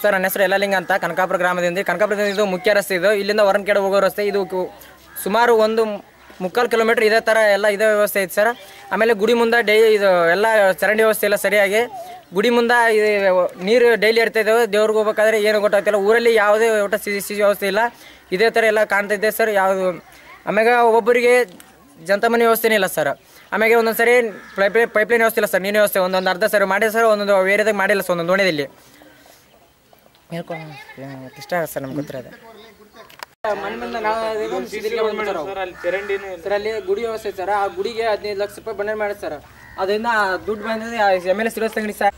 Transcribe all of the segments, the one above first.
Sir ನನ್ನ ಹೆಸರು ಯಲ್ಲಾಲಿಂಗ ಅಂತ ಕನಕಾಪುರ ಗ್ರಾಮದಿಂದ. ಕನಕಾಪುರದಿಂದ ಇದು ಮುಖ್ಯ ರಸ್ತೆ. ಇದು ಇಲ್ಲಿಂದ ಹೊರನಕೆರೆ ಹೋಗೋ ರಸ್ತೆ. ಇದು ಸುಮಾರು 1.25 ಕಿಲೋಮೀಟರ್ ಇದೇ ಥರ ಎಲ್ಲ ಇದೇ ವ್ಯವಸ್ಥೆ ಐತೆ ಸರ್. ಆಮೇಲೆ ಗುಡಿ ಮುಂದೆ ಇದು ಎಲ್ಲ ಚರಂಡಿ ವ್ಯವಸ್ಥೆ ಎಲ್ಲ ಸರಿಯಾಗಿ ಗುಡಿ ಮುಂದೆ ನೀರು ಡೈಲಿ ಇರ್ತಾ ಇದ್ದಾವೆ. ದೇವ್ರಿಗೆ ಹೋಗ್ಬೇಕಾದ್ರೆ ಏನು ಗೊತ್ತಾಗ್ತಿಲ್ಲ. ಊರಲ್ಲಿ ಯಾವುದೇ ಒಟ್ಟ ಸಿಸಿ ವ್ಯವಸ್ಥೆ ಇಲ್ಲ. ಇದೇ ಥರ ಎಲ್ಲ ಕಾಣ್ತೈತೆ ಸರ್. ಯಾವುದು ಆಮ್ಯಾಗ ಒಬ್ಬರಿಗೆ ಜನತಾ ಮನೆ ವ್ಯವಸ್ಥೆನೇ ಇಲ್ಲ ಸರ್. ಆಮೇಲೆ ಒಂದೊಂದು ಸರಿ ಪೈಪ್ಲೈನ್ ವ್ಯವಸ್ಥೆ ಇಲ್ಲ ಸರ್. ನೀರಿನ ವ್ಯವಸ್ಥೆ ಒಂದೊಂದು ಅರ್ಧ ಸರಿ ಮಾಡಿದೆ ಸರ್, ಒಂದೊಂದು ಏರಿಯಾದಾಗ ಮಾಡಿಲ್ಲ ಸರ್. ಒಂದೊಂದು ಓಣಿಯಲ್ಲಿ ಇಷ್ಟ ಸರ್ ನಮ್ಗೆ ಗೊತ್ತಿರೋದು. ಸರ್ ಅಲ್ಲಿ ಗುಡಿ ವ್ಯವಸ್ಥೆ ಸರ್. ಆ ಗುಡಿಗೆ 15 ಲಕ್ಷ ರೂಪಾಯಿ ಬಣ್ಣ ಮಾಡಿ ಸರ್. ಅದರಿಂದ ದುಡ್ಡು ಬಂದಿದೆ MLA ಸಿರೋಸ್ ತಂಗಡಿ ಸರ್.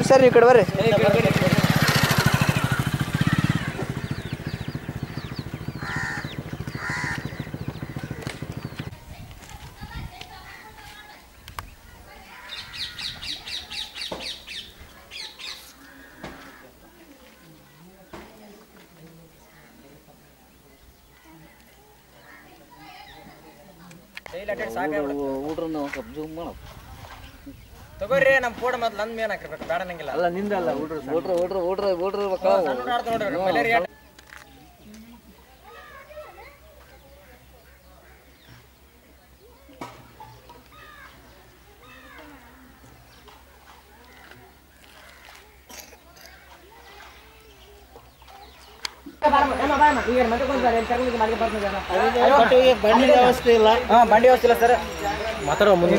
ಸರ್ ಈ ಕಡೆ ಬರ್ರಿ. ತಗೋರಿ ನಮ್ಮ ಫೋಟೋ ಮತ್ತೆ ನಂದು ಮೇನ್ ಹಾಕಿರ್ಬೇಕು. ಬೇಡ ನಂಗಿಲ್ಲ. ಅಲ್ಲ ನಿಂದಲ್ಲ ಬಂಡಿ ವ್ಯವಸ್ಥೆ ಇಲ್ಲ. ಬಂಡಿ ವ್ಯವಸ್ಥೆ ಇಲ್ಲ ಸರ್. ಮಾತಾಡೋ ಮುಂದೆ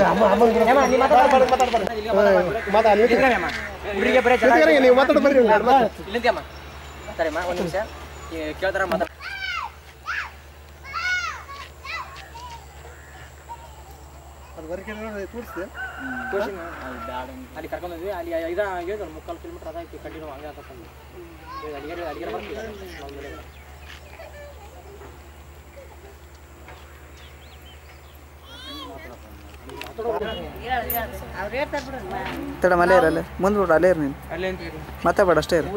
ಸರಿಮ್ಮ ಒಂದು ನಿಮಿಷ ಕೇಳ್ತಾರ ಮಾತಾಡ. ಅಲ್ಲಿ ಕರ್ಕೊಂಡ್ವಿ. ಅಲ್ಲಿ 3-4 ಕಿಲೋಮೀಟರ್ ಅದಾಯ್ತು ಕಂಟಿನ್ಯೂ ಹಂಗೆ ಹಾಕೊಂಡು ಅಡಿಗೆ ತಡ ಮಲೆ ಇರಲ್ಲ ಮುಂದೆ ಬಿಡು. ಅಲ್ಲೇ ಇರು ನೀನು. ಮಾತಾಡ್ಬೇಡ ಅಷ್ಟೇ ಇರು.